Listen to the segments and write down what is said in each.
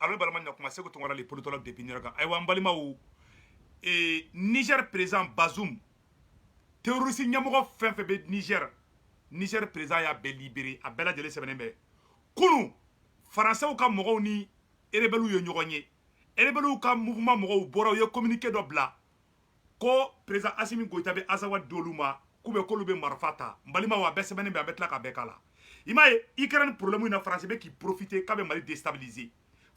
alors balama nya kuma seko tongora les politologues depuis Niraga ay wa mbalima wu Niger président Bazoum terroriste nyamogo fenfe be Niger président ya be libéré a bela jele sebenen be kunu français ka mogo ni rebelu yo nyogonye rebelu ka mouvement mogo boro yo communiqué do bla ko président Assimi Goïta be azawa doluma kube kolube marfata mbalima wa be sebenen be abetla ka be kala imaye Ukraine problème na français be qui profiter ka be Mali déstabiliser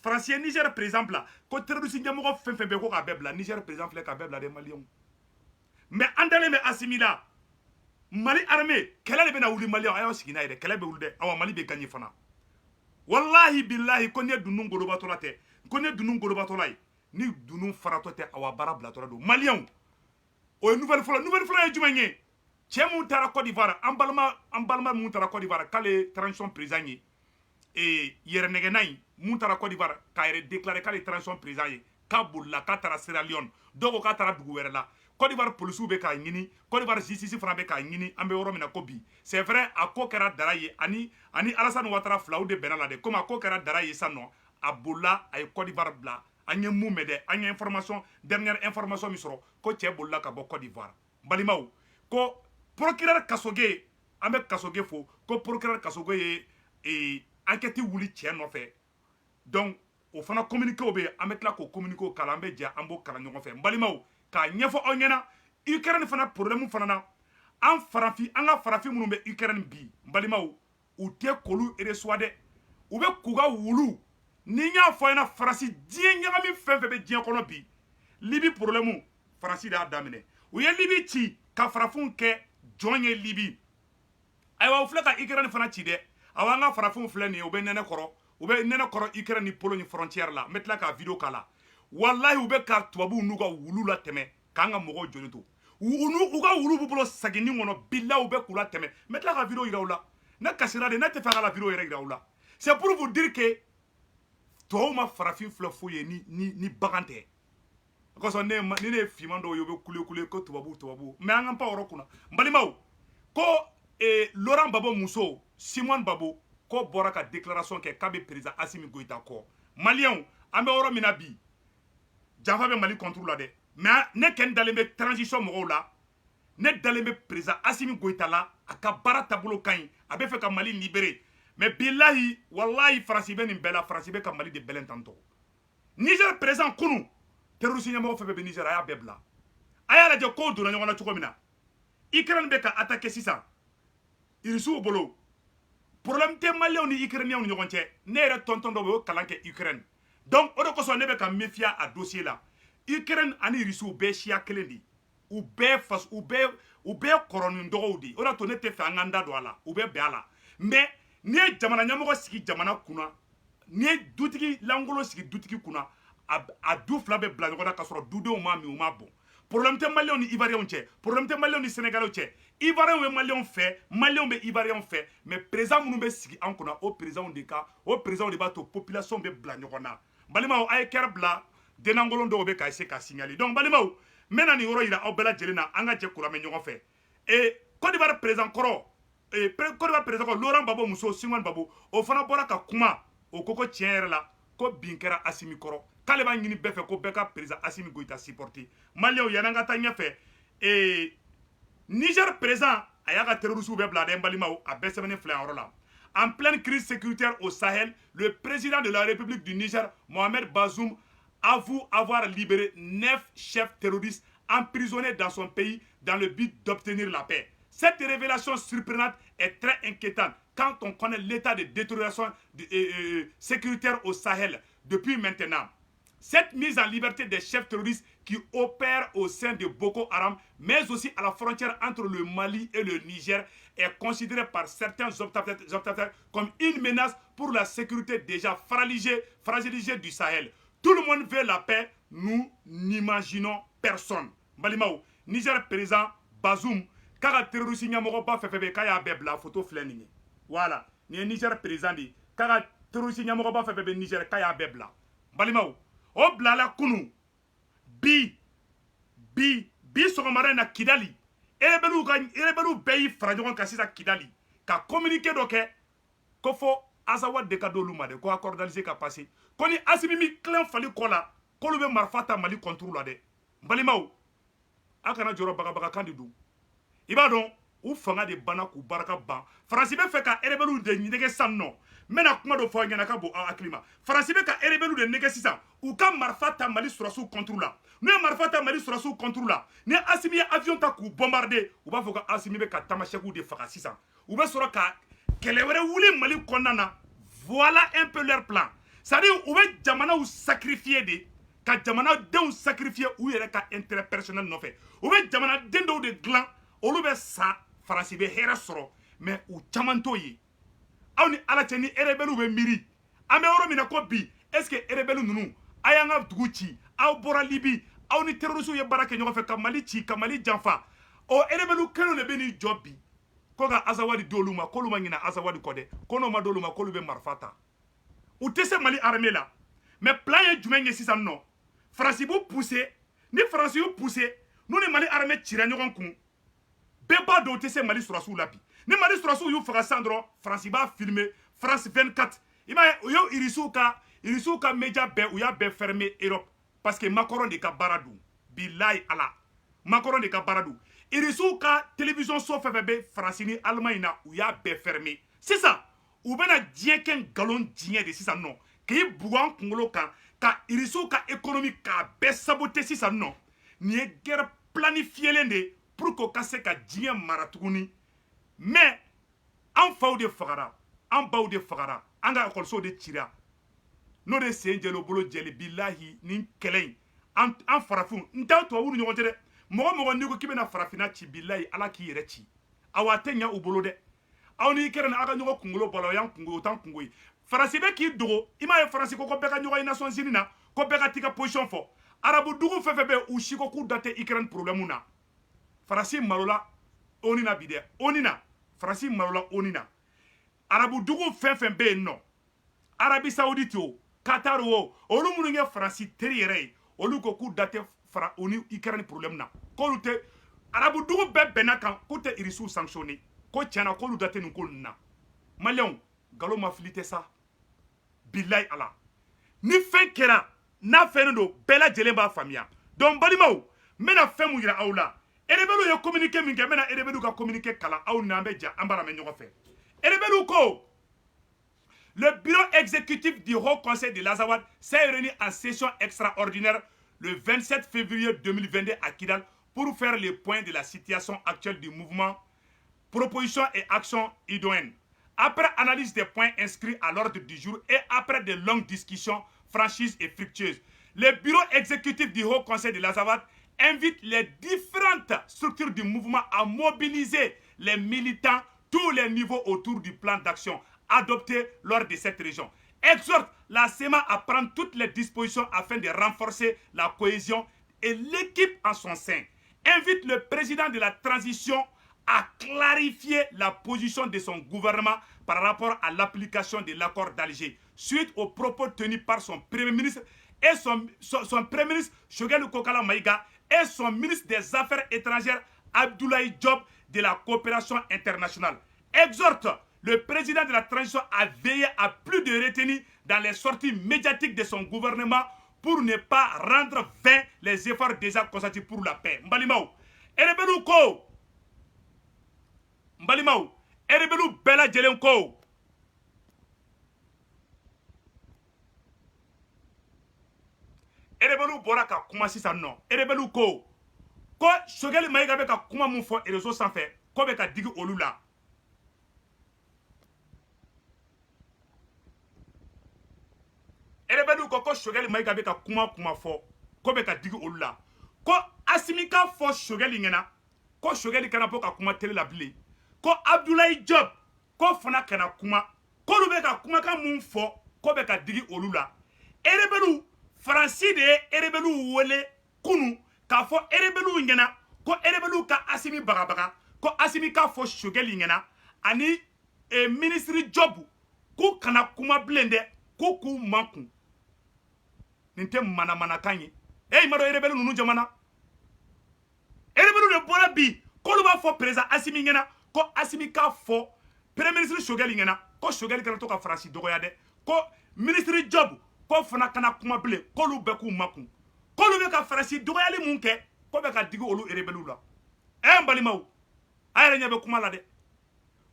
français Niger par exemple là ko terroriste nyamogo fenfe be ko ka be bla Niger par exemple ka be bla des maliens mais andale me Assimila Mali armée kala le be na wuli malien ayo sigina ide kala be wulde awa Mali be gagné fana wallahi billahi ko ne dunun golo batola te ko ne dunun golo batola ni dunun farato te awa bara blatora do malien o nouvelle fois e jumanye chemu tara Côte d'Ivoire ambalma mu tara Côte d'Ivoire kale transition président et yere negenay mu tara Côte d'Ivoire ka yere déclarer kale transition président ka bulla ka tara Sierra Leone dogo ka tara dugu were la Côte d'Ivoire police be ka ñini Côte d'Ivoire justice fana be ka ñini ambe woro mina ko bi c'est vrai a ko kera daraye ani Alassane Ouattara flaw de benala de comme a ko kera daraye sanno abulla ay Côte d'Ivoire bla anye mumede anye information dernière information mi soro ko tie bulla ka bo Côte d'Ivoire balimaw ko procureur Kasoge ambe Kasoge fo ko procureur Kasoge enquête wuli tie no fait donc o fana communiquer o be ambe tla ko communiquer kala ambe dia ambo kala ñogo fe balimaw ka ñefo o ñena Ukraine fana problème fana na an ga farafi munu be Ukraine bi mbalimaw u te kolu eresuade u be kuga wulu ni nya fo na farasi die ñagami fenfe be die kono bi libi problème farasi da damine u ye libi ci ka farafun ke jonye libi aywa u fle ka Ukraine fana ci de awa nga farafun fle ni u be nene koro Ukraine ni Pologne frontière la metla ka video kala wallahi ube ka tubabu nuga wulu la teme kanga mogo jonito uga wulu bubulo sagini ngono billa ube kula teme metla ka video iraula na kasira de na te fa la video iraula c'est pour vous dire que to ma farafin flefoye ni bagante ko so ne ni ne fimando yobe kule ko tubabu mais anga pa oro kuna mbalimaw ko Laurent Babo Muso Simon Babo ko bora ka déclaration ke kabe président Assimi Goïta ko malien ambe oro minabi Java be Mali contrôle la de mais ne ken dalembe transition mo la ne dalembe président Assimi Goïta la aka bara tabulo kan abe fe ka Mali libérer mais billahi wallahi France be ni bela France be ka Mali de belen tanto Niger président kunu terroriste nyamo fe be Niger aya bebla aya la je ko do na nyona chuko mina Ukraine be ka attaquer sisa irisu bolo problème te malien ni Ukrainien ni ñogonche ne re tonton do be kalanke Ukraine donc o de ko so ne be ka méfia à dossier là Ukraine ani risu be chia kelendi ou be fas ou be koronu ndogodi o da to ne te fa nganda do ala ou be ala mais ne jamana nyamo sigi jamana kuna ne dutigi langolo sigi dutigi kuna a du fla be bla ngoda ka soro dude o ma mi o ma bon problème te malien ni ivoirien che problème te malien ni sénégalais che ivoirien we malien fait malien be ivoirien fait mais président munu be sigi an kuna o président de ka o président de ba to population be bla ngona balima o ay kerbla denangolon do be ka se ka signaler donc balima o mena ni woro ira o bela jelena anga je kura me nyogo fe et Côte d'Ivoire président koro et Côte d'Ivoire président Laurent Babo Muso Simon Babo o fana bora ka kuma o koko tiere la ko binkera Assimi koro kale ba ngini be fe ko be ka président Assimi Goïta supporter malien o yananga ta nya fe et Niger président ayaga terroriste be blade balima o abesebene flan la. En pleine crise sécuritaire au Sahel, le président de la République du Niger, Mohamed Bazoum, avoue avoir libéré 9 chefs terroristes emprisonnés dans son pays dans le but d'obtenir la paix. Cette révélation surprenante est très inquiétante quand on connaît l'état de détérioration sécuritaire au Sahel depuis maintenant. Cette mise en liberté des chefs terroristes qui opèrent au sein de Boko Haram, mais aussi à la frontière entre le Mali et le Niger, est considérée par certains observateurs comme une menace pour la sécurité déjà fragilisée du Sahel. Tout le monde veut la paix, nous n'imaginons personne. Balimao, Niger président Bazoum, kaka terroriste nyamoko ba fefebe kaya bebla photo flenini. Voilà, ni Niger président di kaka terroriste nyamoko ba fefebe Niger kaya bebla. Balimao, o blala kunu bi sogomara na Kidali erebelu beyi fara ɲɔgɔn kan sisan Kidali ka communiqué dɔ kɛ ko fɔ Azawad de ka d'olu ma de ko accord d'Alger ka passé ko ni Assimi mi clan fali ko la ko lu be marifa ta Mali contrôle la de mbalimaw akana joro baga kan di du iba don u fanga de bana ku baraka ban France be fe ka rebelu de nege sanno mena kuma do fo nyana ka bo aklima France be ka rebelu de nege sisan u ka marifa ta Mali surasu contrôle la ne marifa ta Mali surasu contrôle la ne Assimi avion ta ku bombarder u ba fo ka Assimi be ka tamasheku de faga sisan u be soro ka kelewere wuli Mali konnana. Voilà un peu leur plan. C'est-à-dire, où est Jamana ou sacrifié de, ka Jamana den sacrifié ou yere ka intérêt personnel non fait. Où est Jamana den de glan, ou l'oube sa, farasi be hera soro, mais ou chamanto ye. Aou ni ala teni erebelu be miri. Ame oro mina ko bi, est-ce que erebelu nunu, ayanga duguchi, aou bora libi, aou ni terrorisou ye barake nyoko fe ka Mali chi, ka Mali janfa. O erebelu keno ne beni jobi. Koga azawadi doluma koluma ngina azawadi kode kono ma doluma kolube marfata utese Mali armée là mais plan ye jumen ye sisan non France bu pousser ni France yu pousser nous ni Mali armée tira ɲɔgɔn kun beba do utese Mali surasu labi ni Mali surasu yu faga sandro France ba filmer France 24 ima yo irisuka media be u ya be fermer Europe parce que Macron de ka baradu billahi ala Macron de ka baradu Irisu ka télévision so fefebe Francini Allemagne na ou ya be fermé. C'est ça. Ou bena dieken galon digne de sisa non. Ki bougan kungolo kan ka irisu ka économie ka be saboter sisa non. Ni guerre planifiée lende pour ko kase ka digne maratuguni. Mais en faw de fagara, en baw de fagara, anga kolso de tira. No de senjelo bolo jeli billahi nin kelen. En farafun, ntaw to wuru nyogote de. Mogo ni ko kibena farafina ci billahi ala ki yere ci awate nya ubolo de awni kere na aga nyogo kungulo bolo yan kungo tan kungo farasi be ki dogo ima e farasi ko be ka nyogo ina son sinina ko be ka tika position fo arabu dugu fefe be u shiko ku date ikran problème na farasi malola onina bide onina farasi malola onina arabu dugu fefe be no Arabie Saoudite o Qatar o olu munu nge farasi teri yere olu ko ku date fara oni ikran problème na ko lute arabu dugu be benakan ko te irisu sanctionné ko tiana ko lu date nun ko na malion galo ma filite sa billahi ala ni fen kera na fen do bela jelen ba famia don balimaw mena fen mu yira awla erebelu ye communiquer min ke mena erebelu ka communiquer kala aw na be ja ambara me nyogo fe erebelu ko le bureau exécutif du Haut Conseil de l'Azawad s'est réuni en session extraordinaire le 27 février 2022 à Kidal pour faire le point de la situation actuelle du mouvement, propositions et actions idoines. Après analyse des points inscrits à l'ordre du jour et après de longues discussions franchises et fructueuses, le bureau exécutif du Haut Conseil de l'Azawad invite les différentes structures du mouvement à mobiliser les militants tous les niveaux autour du plan d'action adopté lors de cette région. Exhorte la SEMA à prendre toutes les dispositions afin de renforcer la cohésion et l'équipe en son sein. Invite le président de la transition à clarifier la position de son gouvernement par rapport à l'application de l'accord d'Alger, suite aux propos tenus par son premier ministre et son premier ministre Choguel Kokala Maïga et son ministre des Affaires étrangères Abdoulaye Diop de la coopération internationale. Exhorte le président de la transition a veillé à plus de retenue dans les sorties médiatiques de son gouvernement pour ne pas rendre vain les efforts déjà consentis pour la paix. Mbalimaw, erebelu ko. Mbalimaw, erebelu bela jelen ko. Erebelu bora ka kuma sisan non. Erebelu ko. Ko Choguel Maïga be ka kuma mun fo réseau sans fait, ko be ka digi olu la. Erebelu ko Choguel Maïga be ka kuma fo ko be ka digi olu la ko Assimi ka fo Choguel ngena ko Choguel kana po ka kuma tele la bile ko Abdoulaye Diop ko fana kana kuma ko lu be ka kuma ka mun fo ko be ka digi olu la Erebelu Franci de Erebelu wole kunu ka fo Erebelu ngena ko Erebelu ka Assimi bagabaga ko Assimi ka fo Choguel ngena ani ministre Diop ko kana kuma blende ko ku manku ninte mana kanyi maro erebelu nunu jamana erebelu de bora bi ko lu ba fo président Assimi ngena ko Assimi ka fo premier ministre Choguel ngena ko Choguel kana to ka Faransi dɔgɔya dɛ ko ministre job ko fana kana kuma bilen k'olu bɛɛ k'u makun k'olu bɛ ka Faransi dɔgɔyali mun kɛ ko bɛ ka digi olu rebelliw la n balimaw a yɛrɛ ɲɛ bɛ kuma la dɛ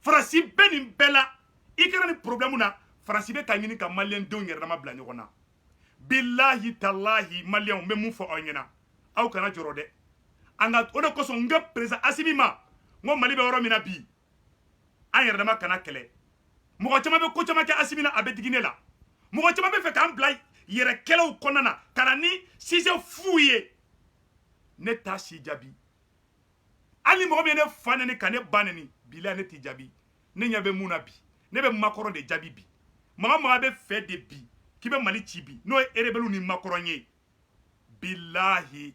Faransi bɛ nin bɛɛ la i kɛra ni problème na Faransi bɛ ka ɲini ka maliyɛn denw yɛrɛ dama bila ɲɔgɔn na billahi talahi maliyɛnw n bɛ mun fɔ aw ɲɛna aw kana jɔrɔ dɛ an ka o de kosɔn n ka président Assimi ma n ko Mali bɛ yɔrɔ min na bi an yɛrɛ dama kana kɛlɛ mɔgɔ caman bɛ ko caman kɛ Assimi na a bɛ digi ne la mɔgɔ caman bɛ fɛ k'an bila yɛrɛ kɛlɛw kɔnɔna na ka na ni sujet fu ye ne t'a si jaabi hali mɔgɔ min ye ne fa nɛni ka ne ba nɛni bilahi ne t'i jaabi ne ɲɛ bɛ mun na bi ne bɛ Macron de jaabi bi maga bɛ fɛ de bi k'i bɛ Mali ci bi n'o ye rebelliw ni Macron ye bilahi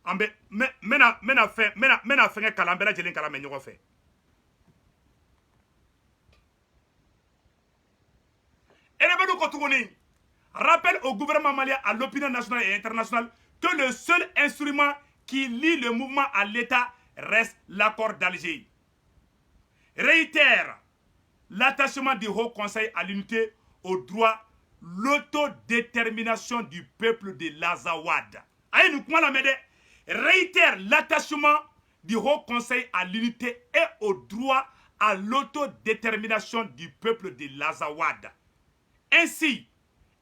an bɛ n bɛna fɛngɛ kalan an bɛɛ lajɛlen kalan mɛ ɲɔgɔn fɛ rebelliw ko tuguni rappelle au gouvernement malien, à l'opinion nationale et internationale que le seul instrument qui lie le mouvement à l'État reste l'accord d'Alger. Réitère l'attachement du Haut Conseil à l'unité, au droit, l'autodétermination du peuple de l'Azawad. Réitère l'attachement du Haut Conseil à l'unité et au droit à l'autodétermination du peuple de l'Azawad. Ainsi,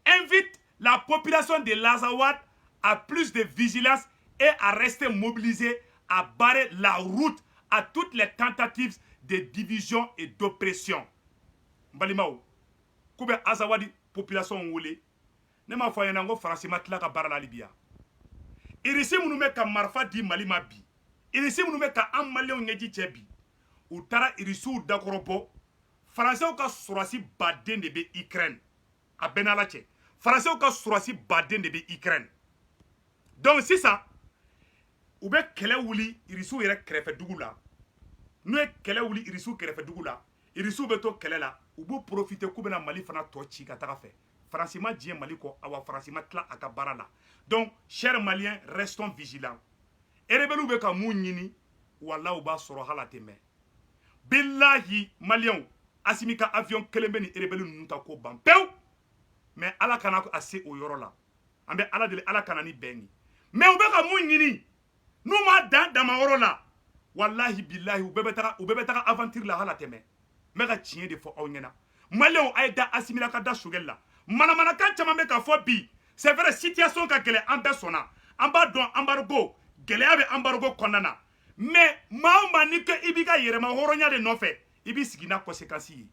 invite la population de l'Azawad à plus de vigilance et à rester mobilisée, à barrer la route à toutes les tentatives de division et d'oppression. Mbalimaw, koube Azawadi population wole, ne ma fɔ ɲɛna ko Faransi ma tila ka baara la Libya. Irisi minnu bɛ ka marifa di Mali ma bi, irisi minnu bɛ ka an maliyɛnw ɲɛji cɛ bi, u taara irisiw dakɔrɔ bɔ, Faransɛw ka sɔrɔdasi baden de bɛ Ukraine, a bɛɛ n'Ala cɛ. Faransɛw ka sɔrɔdasi baden de bɛ Ukraine. Donc sisan u bɛ kɛlɛ wuli irisiw yɛrɛ kɛrɛfɛ dugu la. N'u ye kɛlɛ wuli irisiw kɛrɛfɛ dugu la, irisiw bɛ to kɛlɛ la, u b'u profiter k'u bɛna Mali fana tɔ ci ka taga fɛ. Faransi ma diɲɛ Mali kɔ, awa Faransi ma tila a ka baara la. Donc chers Maliens, restons vigilants. Rebelliw bɛ ka mun ɲini, wallahi u b'a sɔrɔ hali a tɛ mɛn. Billahi Maliens, Assimi ka avion kelen bɛ ni rebelliw ninnu ta ko ban pewu. Mais Ala kana a se o yɔrɔ la. An bɛ Ala deli Ala kana ni bɛn ye. Mais u bɛ ka mun ɲini, n'u ma dan dama yɔrɔ la, wallahi billahi u bɛɛ bɛ taga aventure la hali a tɛ mɛn. N bɛ ka tiɲɛ de fɔ aw ɲɛna. Maliens a ye da Assimi la ka da Choguel la. Manamanakan caman bɛ ka fɔ bi, c'est vrai situation ka gɛlɛn an bɛɛ sɔnna. An b'a dɔn embargo, gɛlɛya bɛ embargo kɔnɔna na. Mais maa o maa ni ko i b'i ka yɛrɛma hɔrɔnya de nɔfɛ, i b'i sigi n'a conséquence ye.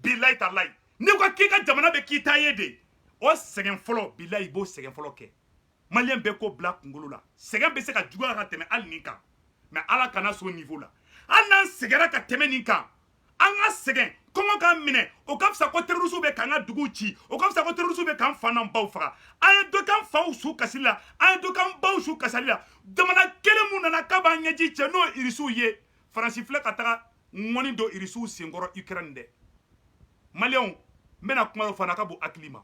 Billahi talahi. Ni ko k'i ka jamana bɛ k'i ta ye de, o sɛgɛn fɔlɔ billahi i b'o sɛgɛn fɔlɔ kɛ. Maliyɛn bɛɛ ko bila kunkolo la. Sɛgɛn bɛ se ka juguya ka tɛmɛ hali nin kan. Mais Ala kana s'o niveau la. Hali n'an sɛgɛnna ka tɛmɛ nin kan, an ka sɛgɛn, kɔngɔ k'an minɛ, o ka fisa ko terroriste bɛ k'an ka duguw ci, o ka fisa ko terroriste bɛ k'an fa n'an baw faga. An ye dɔ k'an faw su kasili la, an ye dɔ k'an baw su kasali la. Jamana kelen mun nana k'a b'an ɲɛji cɛ n'o ye irisiw ye, Faransi filɛ ka taga ŋɔni don irisiw senkɔrɔ Ukraine dɛ. Maliyɛnw, n bɛna kuma dɔ fana ka bon hakili ma.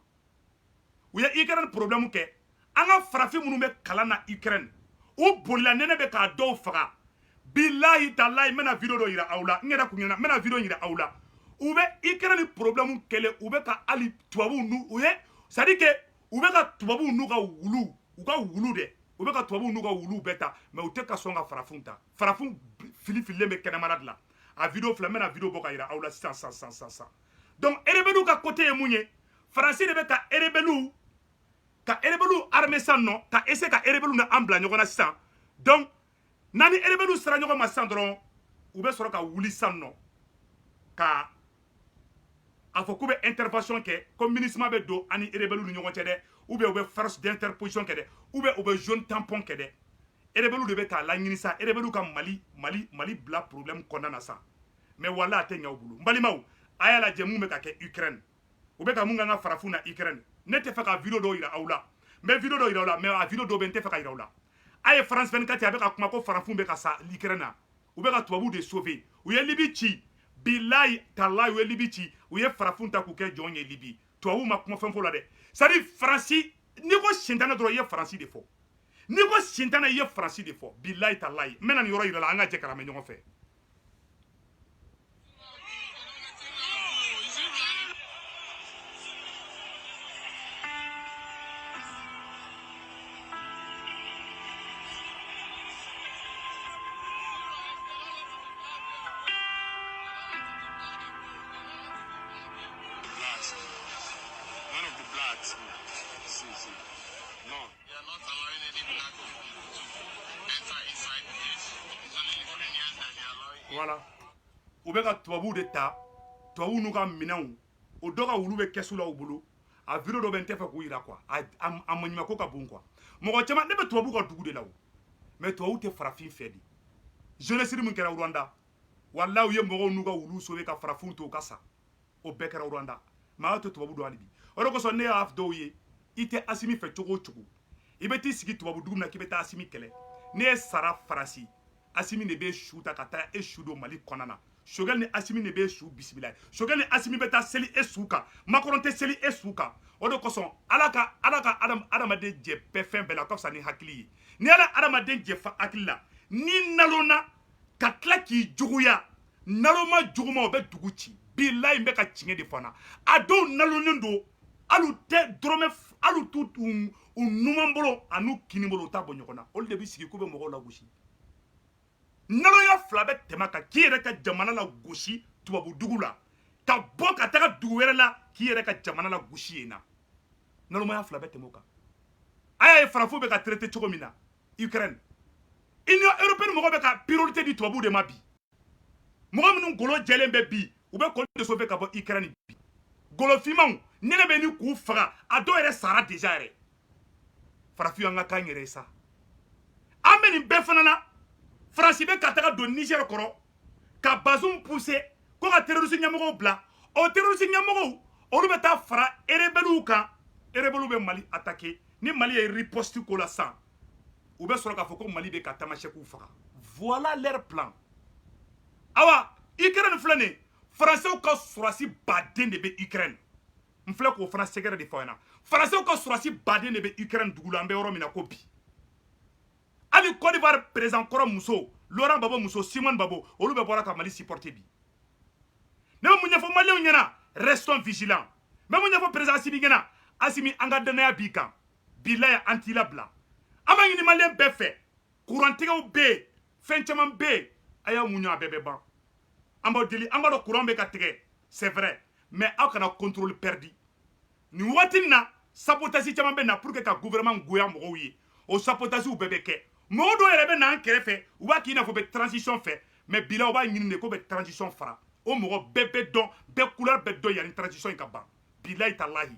U ye Ukraine problème kɛ, an ka farafin minnu bɛ kalan na Ukraine, u bolila nɛnɛ bɛ k'a dɔw faga. Billahi talahi n bɛna video dɔ yira aw la, n yɛrɛ kun ɲɛna, n bɛna video yira aw la. U bɛ Ukraine problème kɛlɛ, u bɛ ka hali tubabuw n'u u ye, c'est à dire que u bɛ ka tubabuw n'u ka wulu, u ka wulu dɛ, u bɛ ka tubabuw n'u ka wulu bɛɛ ta, mais u tɛ ka sɔn ka farafinw ta. Farafinw filifilen bɛ kɛnɛmana de la. A video filɛ, n bɛna video bɔ ka yira aw la sisan. Donc rebelliw ka côté ye mun ye, Faransi de bɛ ka rebelliw armé san nɔ, ka essayer ka rebelliw na an bila ɲɔgɔn na sisan. Donc n'an ni rebelliw sera ɲɔgɔn ma sisan dɔrɔn, u bɛ sɔrɔ ka wuli sisan nɔ, ka a fɔ k'u bɛ intervention kɛ, ko MINUSMA bɛ don ani rebelliw ni ɲɔgɔn cɛ dɛ, ou bien u bɛ force d'interposition kɛ dɛ, ou bien u bɛ zone tampon kɛ dɛ. Rebelliw de bɛ k'a laɲini sa, rebelliw ka Mali bila problème kɔnɔna na sa. Mais wallahi a tɛ ɲɛ u bolo. N balimaw, a y'a lajɛ mun bɛ ka kɛ Ukraine. U bɛ ka mun k'an ka farafinw na Ukraine. Ne tɛ fɛ ka video dɔw yira aw la. N bɛ video dɔw yira aw la, mais a video dɔw bɛ n tɛ fɛ ka yira aw la. A ye France 24 a bɛ ka kuma ko farafinw bɛ ka sa Ukraine na. U bɛ ka tubabuw de sauver. U ye Libi ci. Billahi talahi u ye Libi ci. U ye farafinw ta k'u kɛ jɔn ye Libi. Tubabuw ma kuma fɛn fɔ la dɛ. C'est à dire Faransi, n'i ko sentana dɔrɔn i ye Faransi de fɔ. N'i ko sentana i ye Faransi de fɔ. Billahi talahi. N bɛna nin yɔrɔ yira la, an ka jɛ k'a lamɛn ɲɔgɔn fɛ. at me. See. No. We are not allowing any black people to enter inside this. It's only Ukrainians that they are allowing. Voilà. U bɛ ka tubabu de ta, tubabu n'u ka minɛnw, o dɔ ka wulu bɛ kɛsu la u bolo. A video dɔ bɛ n tɛ fɛ k'u yira quoi. A maɲumako ka bon quoi. Mɔgɔ caman ne bɛ tubabu ka dugu de la o. Mais tubabu tɛ farafin fɛ de. Jeunesse min kɛra Rwanda. Wallahi u ye mɔgɔw n'u ka wulu sauver ka farafinw to u ka sa. O bɛɛ kɛra Rwanda. Maa tɛ tubabu dɔn hali bi. O de kosɔn ne y'a dɔw ye, i tɛ Asimi fɛ cogo o cogo. I bɛ t'i sigi tubabu dugu na k'i bɛ taa Asimi kɛlɛ. Ne ye sara Faransi. Asimi de bɛ su ta ka taa e su don Mali kɔnɔ na. Choguel ni Asimi de bɛ su bisimila. Choguel ni Asimi bɛ taa seli e su kan. Macron tɛ seli e su kan. O de kosɔn Ala ka adamaden jɛ bɛɛ fɛn bɛɛ la ka fisa ni hakili ye. Ni Ala adamaden jɛ fa hakili la, ni nalonna ka tila k'i juguya, naloma juguma o bɛ dugu ci. Bilahi n bɛ ka tiɲɛ de fana. A dɔw nalonnen don, hali tɛ dɔrɔmɛ hali t'u numan bolo a n'u kini bolo u t'a bɔ ɲɔgɔn na. Olu de bɛ sigi k'u bɛ mɔgɔw lagosi. Naloya fila bɛ tɛmɛ kan k'i yɛrɛ ka jamana la gosi tubabu dugu la, ka bɔ ka taga dugu wɛrɛ la k'i yɛrɛ ka jamana la gosi yen na. Nalomaya fila bɛ tɛmɛ o kan. A y'a ye farafinw bɛ ka traiter cogo min na Ukraine. Union européenne mɔgɔw bɛ ka priorité di tubabu de ma bi. Mɔgɔ minnu golo jɛlen bɛ bi u bɛ kɔli de sauver ka bɔ Ukraine bi. Golo fimanw nɛnɛ bɛ ni k'u faga a dɔw yɛrɛ sara déjà yɛrɛ. Farafinw an ka kan yɛrɛ sa. An bɛ nin bɛɛ fana na. Faransi bɛ ka taga don Niger kɔrɔ ka Bazoum pousser ko ka terroriste ɲɛmɔgɔw bila. O terroriste ɲɛmɔgɔw olu bɛ taa fara rebelles kan. Rebelles bɛ Mali attaquer. Ni Mali ye riposte ko la san, u bɛ sɔrɔ k'a fɔ ko Mali bɛ ka tamasɛkiw faga. Voilà leur plan. Awa, Ukraine filɛ nin ye, Français ka sɔrɔdasi baden de bɛ Ukraine. N filɛ k'o fana sɛgɛrɛ de fɔ aw ɲɛna. Français ka sɔrɔdasi baden de bɛ Ukraine dugu la, an bɛ yɔrɔ min na ko bi. Hali Côte d'Ivoire président kɔrɔ muso, Laurent Gbagbo muso, Simone Gbagbo, olu bɛ bɔra ka Mali supporter bi. Ne bɛ mun ɲɛfɔ maliyɛnw ɲɛna, restons vigilants. N bɛ mun ɲɛfɔ président Assimi ɲɛna, Assimi an ka danaya b'i kan. Bilahi an t'i labila. An b'a ɲini maliyɛn bɛɛ fɛ, kurantigɛw bɛ yen, fɛn caman bɛ yen, a y'a muɲu a bɛɛ bɛ ban. An b'aw deli, an b'a dɔn courant bɛ ka tigɛ, c'est vrai, mais aw kana contrôle perdu. Nin waati in na, sabotage caman bɛ na pour que ka gouvernement goya mɔgɔw ye. O sabotage bɛɛ bɛ kɛ. Mɔgɔ dɔw yɛrɛ bɛ na an kɛrɛfɛ, u b'a k'i n'a fɔ u bɛ transition fɛ, mais bila u b'a ɲini de ko bɛ transition fara. O mɔgɔ bɛɛ bɛ dɔn, bɛɛ couleur bɛ dɔn yanni transition in ka ban. Bilahi talahi.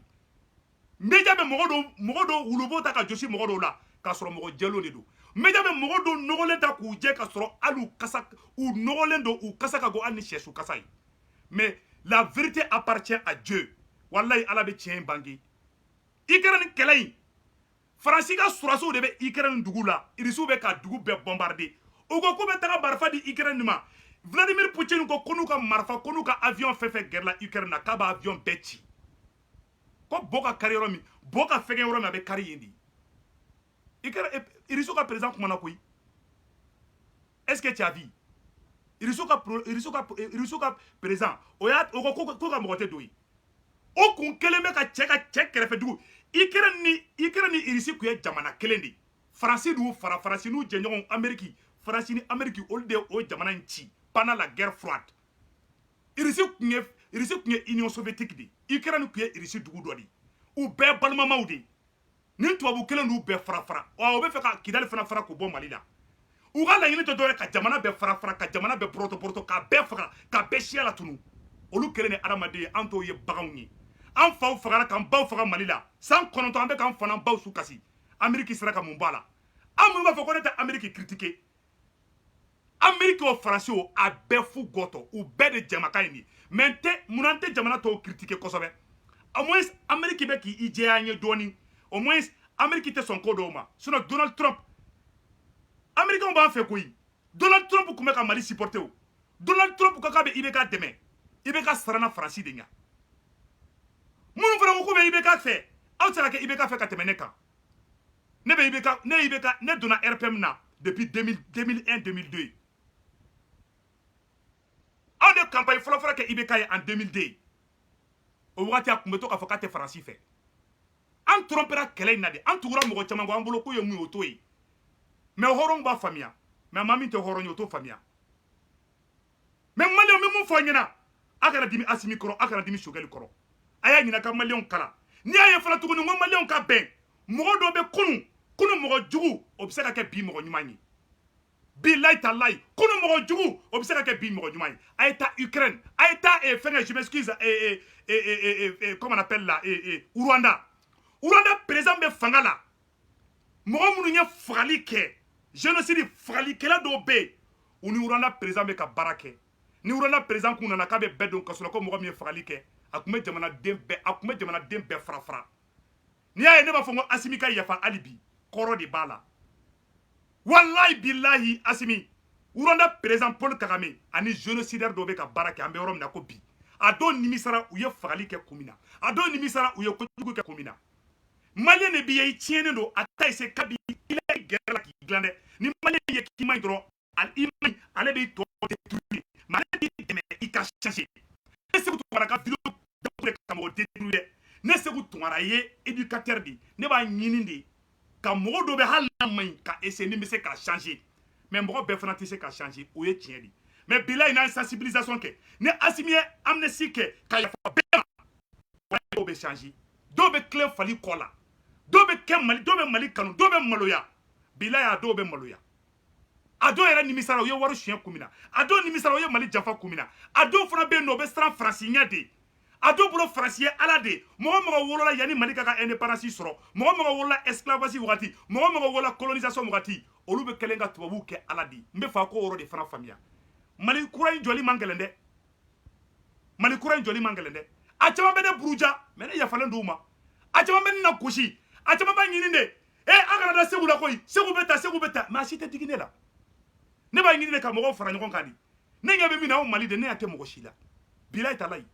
Média bɛ mɔgɔ dɔw wulubo ta ka josi mɔgɔ dɔw la, k'a sɔrɔ mɔgɔ jɛlenw de don. Média bɛ mɔgɔ dɔw nɔgɔlen ta k'u jɛ ka sɔrɔ hali u nɔgɔlen don, u kasa ka go hali ni sɛsu kasa ye. Mais la vérité appartient à Dieu. Wallahi Ala bɛ tiɲɛ in bange. Ukraine kɛlɛ in, Faransi ka sɔrɔdasiw de bɛ Ukraine dugu la, Irisiw bɛ ka dugu bɛɛ bombarder. U ko k'u bɛ taga marifa di Ukraine ma. Vladimir Poutine ko n'u ka marifa, ko n'u ka avion fɛn fɛn gɛrɛla Ukraine na, k'a b'a avion bɛɛ ci. Ko bo ka kari yɔrɔ min, bo ka fɛgɛ yɔrɔ min a bɛ kari yen de. Irisiw ka président kumana koyi. Est-ce que tu as vu? Irisiw ka président o ko ko ka mɔgɔ tɛ don ye. O kun kelen bɛ ka cɛ kɛrɛfɛ dugu. Ukraine ni Irisi kun ye jamana kelen de. Faransi n'u fara, Faransi n'u jɛɲɔgɔnw Amérique, Faransi ni Amérique olu de o jamana in ci pendant la guerre froide. Irisi kun ye Union soviétique de. Ukraine kun ye Irisi dugu dɔ de. U bɛɛ balimamaw de. Ni tubabu kelen n'u bɛɛ fara. O bɛ fɛ ka Kidali fana fara k'o bɔ Mali la. U ka laɲini tɛ dɔwɛrɛ ka jamana bɛɛ fara, ka jamana bɛɛ poroto, k'a bɛɛ faga, k'a bɛɛ siya latunu. Olu kelen ni adamaden ye, an t'o ye baganw ye. An faw fagara k'an baw faga Mali la. San 9 an bɛ k'an fana baw su kasi. Amérique sera ka mun b'a la. An minnu b'a fɔ ko ne tɛ Amérique critiquer. Amérique o Faransi o a bɛɛ fu gɔtɔ. U bɛɛ de jamakan ye nin ye. Mais mun an tɛ jamana tɔw critiquer kosɛbɛ. Au moins Amérique bɛ k'i jɛya an ye dɔɔni. Au moins Amérique tɛ sɔn ko dɔw ma. Sinon Donald Trump, Américains b'an fɛ koyi. Donald Trump kun bɛ ka Mali supporter o. Donald Trump ko k'a bɛ IBK dɛmɛ. IBK sarana Faransi de ɲa. Minnu fana ko k'u bɛ IBK fɛ, aw tɛ se ka kɛ IBK fɛ ka tɛmɛ ne kan. Ne donna RPM na depuis 2001-2002. Aw de campagne fɔlɔ kɛ IBK ye en 2002. O wagati a kun bɛ to k'a fɔ k'a tɛ Faransi fɛ. An trompera kɛlɛ in na de. An tugura mɔgɔ caman kɔ an bolo k'u ye mun ye o t'o ye. Mais hɔrɔnw b'a faamuya. Mais maa min tɛ hɔrɔn ye o t'o faamuya. Mais maliyɛnw bɛ mun fɔ an ɲɛna, a kana dimi Asimi kɔrɔ, a kana dimi Choguel kɔrɔ. A y'a ɲininka ka maliyɛnw kalan. Ni y'a ye fana tuguni ko maliyɛnw ka bɛn mɔgɔ dɔ bɛ kunu mɔgɔ jugu o bɛ se ka kɛ bi mɔgɔ ɲuman ye bilayi talayi kunu mɔgɔ jugu o bɛ se ka kɛ bi mɔgɔ ɲuman ye a ye taa Ukraine a ye taa fɛnkɛ je m'excuse comment on appelle là Rwanda président bɛ fanga la mɔgɔ minnu ye fagali kɛ génocide fagalikɛla dɔw bɛ yen u ni Rwanda président bɛ ka baara kɛ ni Rwanda président kun nana k'a bɛ bɛɛ don kaso la ko mɔgɔ min ye fagali kɛ a tun bɛ jamanaden bɛɛ fara n'i y'a ye ne b'a fɔ ko Asimi ka yafa hali bi kɔrɔ de b'a la wallahi billahi Asimi Rwanda président Paul Kagame ani génocidaire dɔw bɛ ka baara kɛ an bɛ yɔrɔ min na ko bi a dɔw nimisara u ye fagali kɛ kun min na a dɔw nimisara u ye kojugu kɛ kun min na maliyɛn de b'i ye i tiɲɛnen don a ta ese kabi i la gɛrɛ la k'i dilan dɛ ni maliyɛn ye k'i man ɲi dɔrɔn i man ɲi ale b'i tɔ détruire mais ale b'i dɛmɛ i ka changer ne Seku Tunkara ka vidéo dɔ ka mɔgɔ détruire dɛ ne Seku Tunkara ye éducateur de ne b'a ɲini de ka mɔgɔ dɔ bɛ hali n'a man ɲi ka essayer ni bɛ se ka changer mais mɔgɔ bɛɛ fana tɛ se ka changer o ye tiɲɛ de mais bilayi n'an ye sensibilisation kɛ ni Asimi ye amnistie kɛ ka yafa bɛɛ ma dɔw bɛ changer dɔw bɛ tilen fali kɔ la dɔw bɛ Mali kanu dɔw bɛ maloya bilayi a dɔw bɛ maloya a dɔw yɛrɛ nimisara u ye wari suɲɛ kun min na a dɔw nimisara u ye Mali janfa kun min na a dɔw fana bɛ yen nɔ u bɛ siran Faransiya de a dɔw bolo Faransi ye Ala de mɔgɔ wolola yanni Mali ka indépendance sɔrɔ mɔgɔ wolola esclavage wagati mɔgɔ wolola colonisation wagati olu bɛ kɛlen ka tubabuw kɛ Ala de n bɛ fɛ a k'o yɔrɔ de fana faamuya Mali kura in jɔli man gɛlɛn dɛ Mali kura in jɔli man gɛlɛn dɛ a caman bɛ ne buruja mais ne yafalen d'u ma a caman bɛ ne na gosi a caman b'a ɲini de an kana da Segu la koyi Segu bɛ ta mais a si tɛ digi ne la ne b'a ɲini de ka mɔgɔw fara ɲɔgɔn kan de ne ɲɛ bɛ min na o Mali de ne y'a tɛ mɔgɔ si la bilayi talayi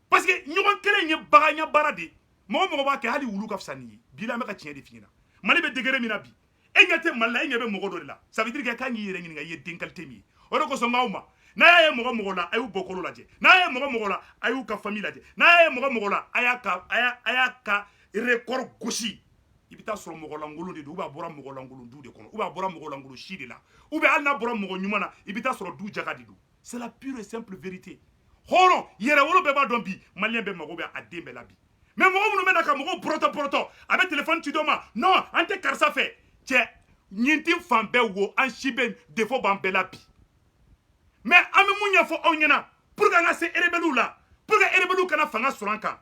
parce que ɲɔgɔn kelen ye bagan baara de mɔgɔ b'a kɛ hali wulu ka fisa nin ye bilayi an bɛ ka tiɲɛ de f'i ɲɛna Mali bɛ degré min na bi e ɲɛ tɛ Mali la e ɲɛ bɛ mɔgɔ dɔ de la ça veut dire que k'an k'i yɛrɛ ɲininka i ye den qualité min ye o de kosɔn n'aw ma n'a y'a ye mɔgɔ la a y'u bɔkolo lajɛ n'a y'a ye mɔgɔ la a y'u ka famille lajɛ n'a y'a ye mɔgɔ la a y'a ka record gosi i bɛ taa sɔrɔ mɔgɔ lankolon de don ou bien a bɔra mɔgɔ lankolon du de kɔnɔ ou bien a bɔra mɔgɔ lankolon si de la ou bien hali n'a bɔra mɔgɔ ɲuman na i bɛ taa sɔrɔ du jaga de don c'est la pure et simple vérité hɔrɔn yɛrɛwolo bɛɛ b'a dɔn bi maliyɛn bɛɛ mago bɛ a den bɛɛ la bi mais mɔgɔ minnu bɛ na ka mɔgɔw bɔrɔtɔ a bɛ téléphone ci dɔ ma non an tɛ karisa fɛ cɛ ɲintin fan bɛɛ wo an si bɛ défaut b'an bɛɛ la bi mais an bɛ mun ɲɛfɔ aw ɲɛna pour que an ka se rebelles la pour que rebelles kana fanga sɔrɔ an kan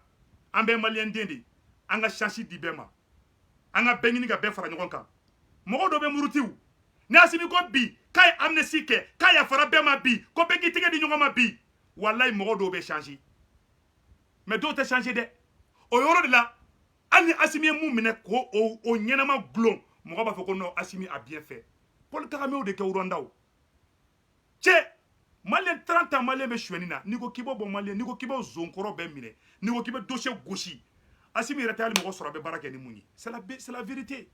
an bɛɛ maliyɛn den de an ka chance di bɛɛ ma an ka bɛɛ ɲini ka bɛɛ fara ɲɔgɔn kan mɔgɔ dɔ bɛ murutiw ni Asimi ko bi k'a ye amnistie kɛ k'a yafara bɛɛ ma bi ko bɛɛ k'i tɛgɛ di ɲɔgɔn ma bi walayi mɔgɔ dɔw bɛ changer mais dɔw tɛ changer dɛ o yɔrɔ de la hali ni Asimi ye mun minɛ ko o ɲɛnama gulon mɔgɔ b'a fɔ ko non Asimi a bien fait Paul Kagame o de kɛ Rwanda o cɛ maliyɛn 30 ans maliyɛn bɛ suɲɛni na n'i ko k'i b'o bɔ maliyɛn n'i ko k'i b'o zonkɔrɔ bɛɛ minɛ n'i ko k'i bɛ dossier gosi Asimi yɛrɛ tɛ hali mɔgɔ sɔrɔ a bɛ baara kɛ ni mun ye c'est la vérité n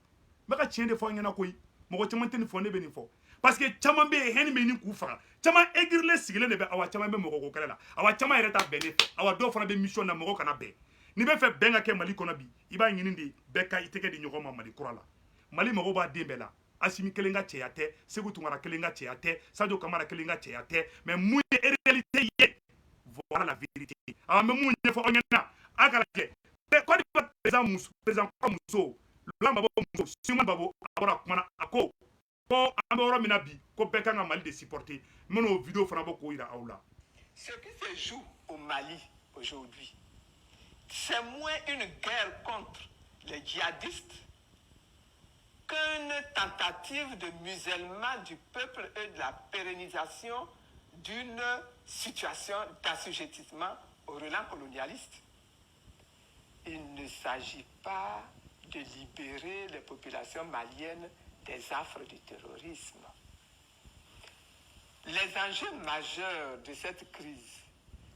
bɛ ka tiɲɛ de fɔ an ɲɛna koyi mɔgɔ caman tɛ nin fɔ ne bɛ nin fɔ parce que caman bɛ yen hɛni bɛ nin k'u faga caman aigrilen sigilen de bɛ awa caman bɛ mɔgɔ ko kɛlɛ la awa caman yɛrɛ ta bɛn ne fɛ awa dɔw fana bɛ mission na mɔgɔ kana bɛn n'i bɛ fɛ bɛn ka kɛ Mali kɔnɔ bi i b'a ɲini de bɛɛ ka i tɛgɛ di ɲɔgɔn ma Mali kura la Mali mɔgɔw b'a den bɛɛ la Asimi kelen ka cɛya tɛ Seku Tunkara kelen ka cɛya tɛ Sadio Kamara kelen ka cɛya tɛ mais mun ye réalité ye voilà la vérité an bɛ mun ɲɛfɔ aw ɲɛna a ka lajɛ Côte d'Ivoire président muso Laurent Gbagbo muso Simon Gbagbo a bɔra a kumana a ko an bɛ yɔrɔ min na bi ko bɛɛ kan ka Mali de supporter n bɛna o vidéo fana bɔ k'o yira aw la. Ce qui se joue au Mali aujourd'hui, c'est moins une guerre contre les djihadistes qu'une tentative de musellement du peuple et de la pérennisation d'une situation d'assujettissement au relent colonialiste. Il ne s'agit pas de libérer les populations maliennes des affres du terrorisme. Les enjeux majeurs de cette crise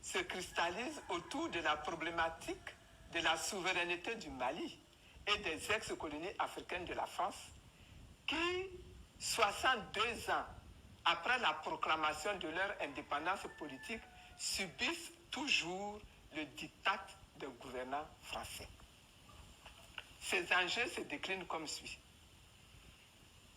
se cristallisent autour de la problématique de la souveraineté du Mali et des ex-colonies africaines de la France qui, 62 ans après la proclamation de leur indépendance politique, subissent toujours le diktat des gouvernants français. Ces enjeux se déclinent comme suit.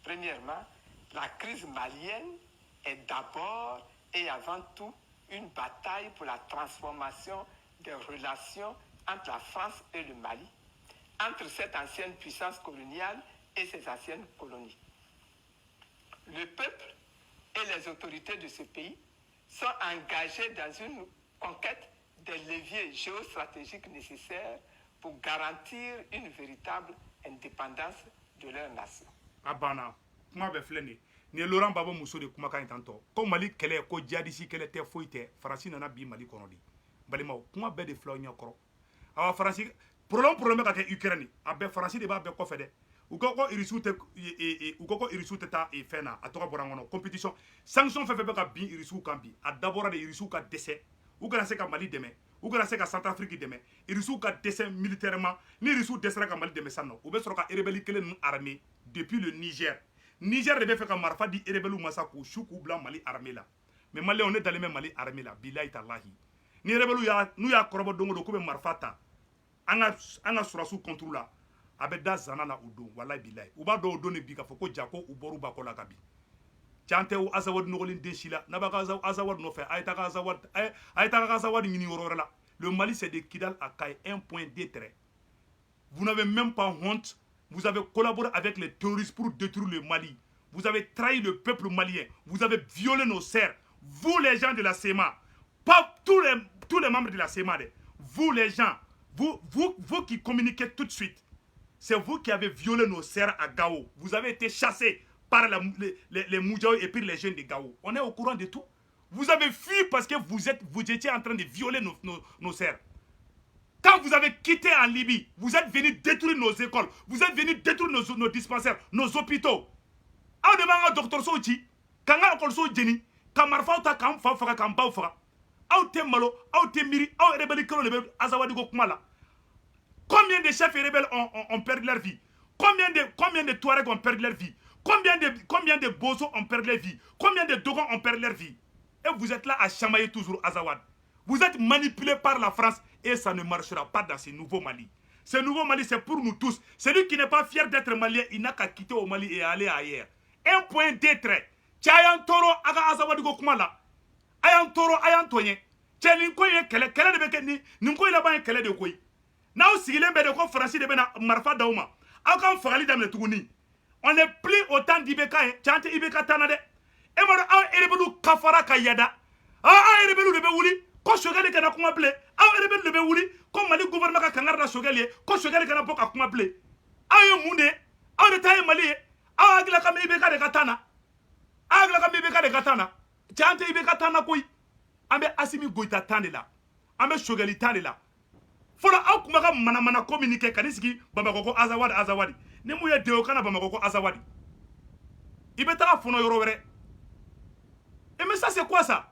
Premièrement, la crise malienne est d'abord et avant tout une bataille pour la transformation des relations entre la France et le Mali, entre cette ancienne puissance coloniale et ses anciennes colonies. Le peuple et les autorités de ce pays sont engagés dans une conquête des leviers géostratégiques nécessaires pour garantir une véritable indépendance de leur nation. Abana, kuma bɛ filɛ nin ye Laurent Gbagbo muso de kumakan in tantɔ ko Mali kɛlɛ ko jadisi kɛlɛ tɛ foyi tɛ Faransi nana bi Mali kɔnɔ de balimaw kuma bɛɛ de filɛ aw ɲɛkɔrɔ awa Faransi problème bɛ ka kɛ Ukraine a bɛɛ Faransi de b'a bɛɛ kɔfɛ dɛ u ko ko Irisiw tɛ taa fɛn na a tɔgɔ bɔra n kɔnɔ compétition sanction fɛn fɛn bɛ ka bin Irisiw kan bi a dabɔra de Irisiw ka dɛsɛ u kana se ka Mali dɛmɛ u kana se ka Centrafrique dɛmɛ Irisiw ka dɛsɛ militairement ni Irisiw dɛsɛra ka Mali dɛmɛ sisan nɔ u bɛ sɔrɔ ka rebelle kelen ninnu armée depuis le Niger de bɛ fɛ ka marifa di rebelle ma sa k'u su k'u bila Mali armée la mais Malien ne dalen bɛ Mali armée la bilahi talahi ni rebelle n'u y'a kɔrɔbɔ don o don k'u bɛ marifa ta an ka sɔrɔsiw contre la a bɛ da zana la o don walahi bilahi u b'a dɔn o don de bi k'a fɔ ko ja ko u bɔr'u ba kɔ la ka bin can tɛ Azawadi nɔgɔlen den si la n'a b'a ka Azawadi nɔfɛ a ye taa ka Azawadi ɲini yɔrɔ wɛrɛ la le Mali c'est de Kidal à Kayes un point d'intérêt vous n'avez même pas honte. Vous avez collaboré avec les terroristes pour détruire le Mali. Vous avez trahi le peuple malien. Vous avez violé nos serfs. Vous les gens de la CEMA. Pas tous les membres de la CEMA. Vous les gens. Vous qui communiquez tout de suite. C'est vous qui avez violé nos serfs à Gao. Vous avez été chassés par les Moudjaouis et puis les jeunes de Gao. On est au courant de tout. Vous avez fui parce que vous étiez en train de violer nos serfs. Quand vous avez quitté en Libye, vous êtes venus détruire nos écoles, vous êtes venus détruire nos dispensaires, nos hôpitaux. Aw de b'an ka dɔgɔtɔrɔsow ci, k'an ka ekɔlisow jeni, ka marifaw ta k'an fa faga k'an baw faga. Aw tɛ malo, aw tɛ miiri, aw rebelle kelen de bɛ Azawadi ko kuma la. Combien de chefs rebelles ont perdu leur vie? Combien de Touaregs ont perdu leur vie? Combien de Bozo ont perdu leur vie? Combien de Dogons ont perdu leur vie? Et vous êtes là à chamailler toujours Azawad. Vous êtes manipulés par la France et ça ne marchera pas dans ce nouveau Mali. Ce nouveau Mali, c'est pour nous tous. Celui qui n'est pas fier d'être malien, il n'a qu'à quitter au Mali et aller ailleurs. Un point d'être. Tchayan Toro, Aga Azawadigo Kumala. Ayan Toro, Ayan Toyen. Tchalinkoye, kele de beke ni. Ninkoye là-bas, kele de koy. Now, si il est de quoi français de bena Marfa Dauma. Akan Fagali Dam le Tougouni. On n'est plus autant d'Ibeka, Tchante Ibeka Tanade. Et moi, Erebelu Kafara Kayada. Erebelu de Beouli. Ko Sogeli kana kuma ble aw rebelle be wuli ko Mali gouvernement ka kangar da Sogeli ko Sogeli kana boka kuma ble aw munde aw de tay Mali aw agla kam ibe ka de katana jante ibe katana koy ambe Asimi Goita tanela ambe Sogeli tanela fola aw kuma ka mana communiquer kanisiki Bamako ko Azawadi ni mu ye deo kana Bamako ko Azawadi ibe ta fono yoro were et mais ça c'est quoi ça?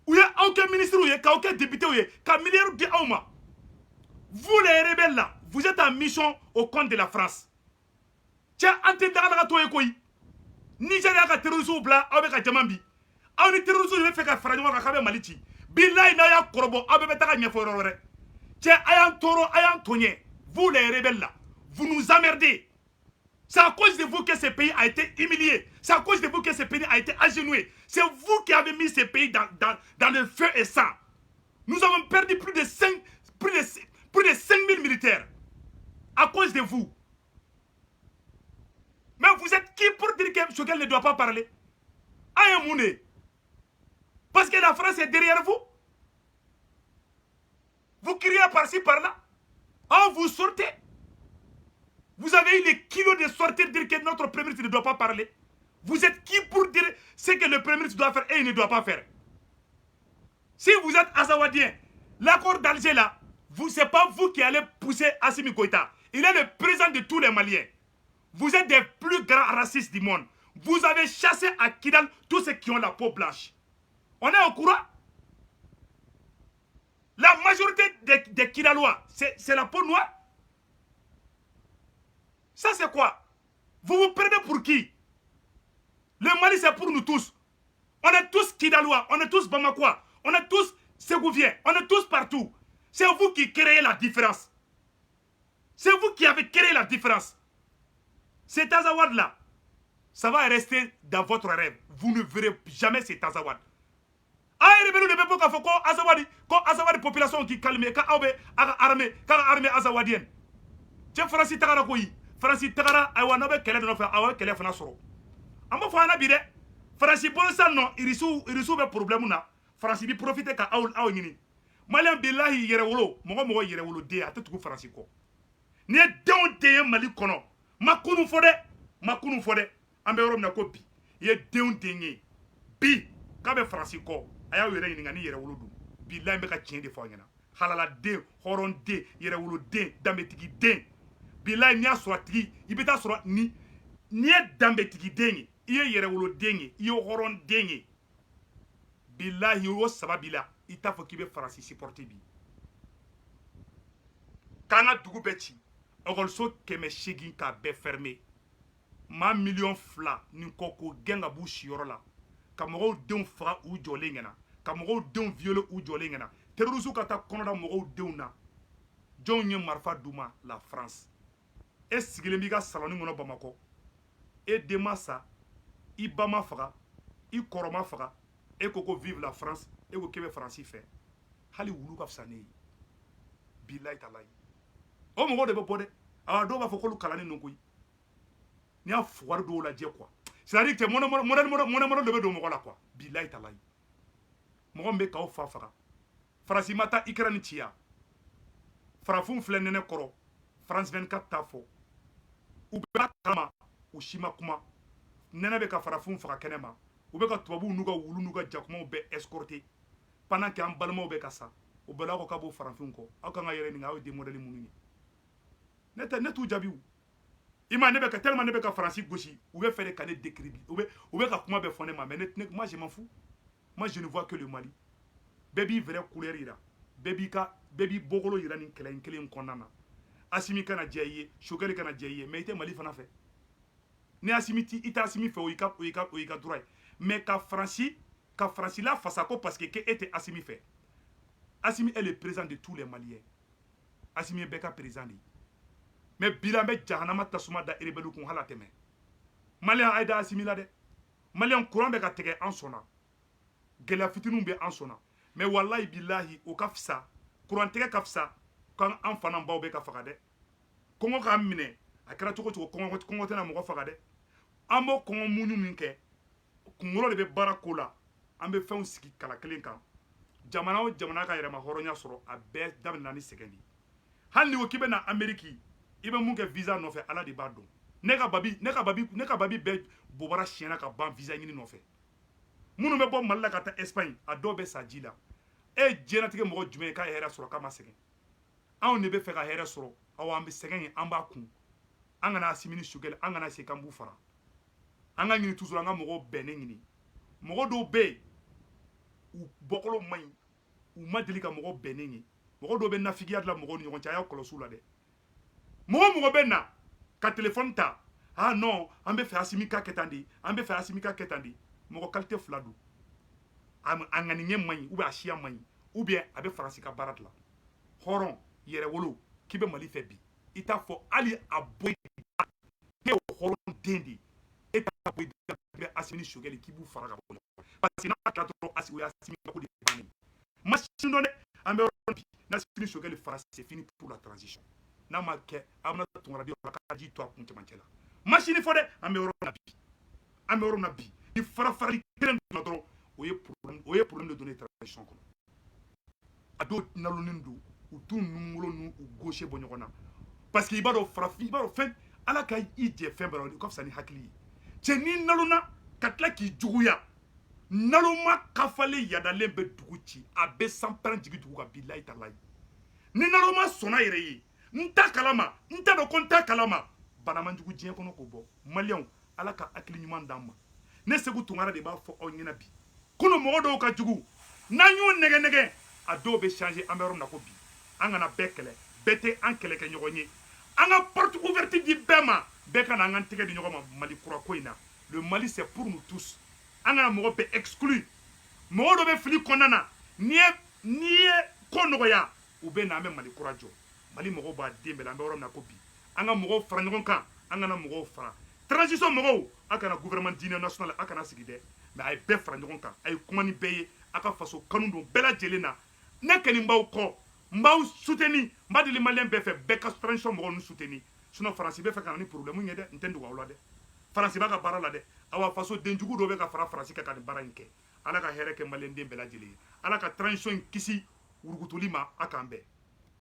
Vous aucun ministre, aucun député, aucun milliard de Auma. Vous les rebelles là, vous êtes en mission au compte de la France. Tiens, Antendara Toyekoi, Nigeria a terrorisé au blanc avec Jamambi. On est terrorisé, je vais faire Fragment à Maliti. Bilay Naya Korobo, Abetaka Niaforore. Tiens, Ayan Toro, Ayan Tonye, vous les rebelles là, vous nous emmerdez. C'est à cause de vous que ce pays a été humilié. C'est à cause de vous que ce pays a été agenouillé. C'est vous qui avez mis ce pays dans le feu et sang. Nous avons perdu plus de 5 000 militaires. À cause de vous. Mais vous êtes qui pour dire que Choguel ne doit pas parler? Ayemoune. Parce que la France est derrière vous. Vous criez par-ci, par-là. Ah, vous sortez. Vous avez eu les kilos de sortir dire que notre Premier ministre ne doit pas parler. Vous êtes qui pour dire ce que le Premier ministre doit faire et il ne doit pas faire? Si vous êtes Azawadien, l'accord d'Alger là, ce n'est pas vous qui allez pousser Assimi Goïta. Il est le président de tous les Maliens. Vous êtes des plus grands racistes du monde. Vous avez chassé à Kidal tous ceux qui ont la peau blanche. On est au courant? La majorité des Kidalois, c'est la peau noire. Ça c'est quoi? Vous vous prenez pour qui? Le Mali c'est pour nous tous. On est tous Kidalois, on est tous Bamakois, on est tous Ségouviens, on est tous partout. C'est vous qui créez la différence. C'est vous qui avez créé la différence. Cet Azawad là, ça va rester dans votre rêve. Vous ne verrez jamais cet Azawad. ay rebelu de be boka fo ko azawadi population qui calme ka awbe aga armée azawadien je farasi tagara ko yi farasi tagara ay wana be kele do fa awa kele fana soro amba fo ana bi de farasi bolsa no irisu be problème na farasi bi profiter ka aw ngini malian billahi yere wolo mogo yere wolo de atatuku farasi ko ni deon de mali kono makunu fode ambe rom na ko bi ye deon de bi ka be farasi ko aya yere ngini ngani yere wolo du billahi be ka cien de fo ngena halala de horon de yere wolo de dametigi de billahi ni asura tigi ibita sura ni dametigi de iye yere wolo de iye horon de billahi wo sababila ita fo kibe farasi supporter bi kana dugu be ci ogolso keme shegi ka be fermé ma million fla ni koko genga bu shiyoro la ka mogo den faga u jole ngena ka mogo den viole u jole ngena terrorisme ka ta konoda mogo den na jonye marfa duma la France e sigile mi ga saloni ngono Bamako e demasa i bama faga i koroma faga e koko vive la France e ko kebe France fait hali wulu ka fsane billahi talahi o mogo de be bode awa do ba fo ko kalani no koy ni a fuwar do la je quoi c'est-à-dire que mon de be do mogo la quoi billahi talahi mogo mbe ka o fa faga France mata ikrani tia farafun flenene koro France 24 tafo u be kama u shima kuma nena be ka farafun faga kenema u be ka tubabu nuga wulu nuga jakuma be escorter pendant que an balmo be ka sa u be la ko ka bo farafun ko akanga yere ni ngawo de modeli mununi ne tu jabiu ima ne be ka tellement ne be ka France gauchi u be faire ka ne décrire u be ka kuma be fone ma mais moi je m'en fous, moi je ne vois que le Mali baby vrai couleur ira baby bogolo ira ni kelen konana asimi kana jaye shogeli kana jaye mais ite Mali fana fait ni asimi ti ita asimi fait o ika droit mais ka France là face à quoi parce que était asimi fait asimi est le président de tous les Maliens asimi est beka président mais bilambe jahanama tasuma da rebelu kun halateme Malien aida asimi la de Malien courant be ka tege en sona gela fitinu be en sona mais wallahi billahi o kafsa courant tege kafsa kan an fana baw be ka faga de kongo ka mine akara toko kongo tena mo faga de amo kongo munyu minke kungolo de be barako la ambe fɛnw sigi kala kelen kan jamana o jamana ka yɛrɛ ma hɔrɔnya sɔrɔ a bɛɛ daminɛna ni sɛgɛn de hali ni ko k'i bɛ na Amérique i bɛ mun kɛ visa nɔfɛ ala de b'a dɔn ne ka babi bɛɛ bobara siɲɛna ka ban visa ɲini nɔfɛ minnu bɛ bɔ Mali la ka taa Espagne a dɔw bɛ sa ji la e diɲɛlatigɛ mɔgɔ jumɛn ye k'a ye hɛrɛ sɔrɔ k'a ma sɛgɛn anw de bɛ fɛ ka hɛrɛ sɔrɔ awɔ an bɛ sɛgɛn ye an b'a kun an kana Asimi ni Sogɛli an kana se k'an b'u fara an ka ɲini toujours an ka mɔgɔw bɛnnen ɲini mɔgɔ dɔw bɛ yen u bɔkolo man ɲi u ma deli ka mɔgɔ bɛnnen ye mɔgɔ dɔw bɛ nafigiya dilan mɔgɔw ni ɲɔgɔn cɛ a y'a kɔlɔsi u la dɛ mɔgɔ bɛ na ka téléphone ta ah non an bɛ fɛ Asimi ka kɛ tan de an bɛ fɛ Asimi ka kɛ tan de mɔgɔ qualité fila don a ŋaniɲɛ man ɲi ou bien a siya man ɲi ou bien a bɛ Faransi ka baara dilan hɔrɔn yɛrɛwolo k'i bɛ Mali fɛ bi i t'a fɔ hali a boyi e ye hɔrɔn den de e t'a boyi bɛ Asimi ni Sogɛli k'i b'u fara ka bɔ parce que n'a tila dɔrɔn o ye Asimi ko de bannen machine dɔ dɛ an bɛ yɔrɔ bi n'Asimi ni Sogɛli fara c'est fini pour la transition n'a ma kɛ a bɛna tunkara di la k'a ji to a kun cɛmancɛ la machine fɔ dɛ an bɛ yɔrɔ min na bi ni farafarali kelen donna dɔrɔn o ye problème de donner transition kɔnɔ a dɔw nalonnen don u t'u numolo n'u gauche bɔ ɲɔgɔn na parce que i b'a dɔn farafin i b'a dɔn fɛn ala ka i jɛ fɛn bɛɛ la o ka fisa ni hakili ye cɛ ni nalonna ka tila k'i juguya naloma kafalen yadalen bɛ dugu ci a bɛ sanpɛrɛn jigi dugu kan bilayi talayi ni naloma sɔnna yɛrɛ ye n t'a kalama n t'a dɔn ko n t'a kalama banamanjugu diɲɛ kɔnɔ k'o bɔ maliyɛnw ala ka hakili ɲuman d'an ma ne Segu Tunkara de b'a fɔ aw ɲɛna bi kunun mɔgɔ dɔw ka jugu n'an y'u nɛgɛ a dɔw bɛ changer an bɛ yɔrɔ min na ko bi an kana bɛɛ kɛlɛ bɛɛ tɛ an kɛlɛ kɛ ɲɔgɔn ye an ka porte ouverte di bɛɛ ma bɛɛ ka na an ka tɛgɛ di ɲɔgɔn ma Mali kura ko in na le Mali c'est pour nous tous an kana mɔgɔ bɛɛ exclu mɔgɔ dɔ bɛ fili kɔnɔna na n'i ye ko nɔgɔya u bɛ na an bɛ Mali kura jɔ Mali mɔgɔw b'a den bɛɛ la an bɛ yɔrɔ min na ko bi an ka mɔgɔw fara ɲɔgɔn kan an kana mɔgɔw fara transition mɔgɔw a kana gouvernement diinɛ national a kana sigi dɛ mais a ye bɛɛ fara ɲɔgɔn kan a ye kuma ni bɛɛ ye aka faso kanu don bɛɛ lajɛlen na ne kɛni n b'aw kɔ n b'aw soutenir n b'a deli maliyɛn bɛɛ fɛ bɛɛ ka transition mɔgɔw nu soutenir sinon faransi bɛ fɛ ka na ni problème ye dɛ n tɛ n dogo aw la dɛ faransi b'a ka baara la dɛ awa faso denjugu dɔ bɛ ka fara faransi ka nin baara in kɛ ala ka hɛrɛ kɛ maliyɛn den bɛɛ lajɛlen ye ala ka transition in kisi wurugutuli ma a k'an bɛɛ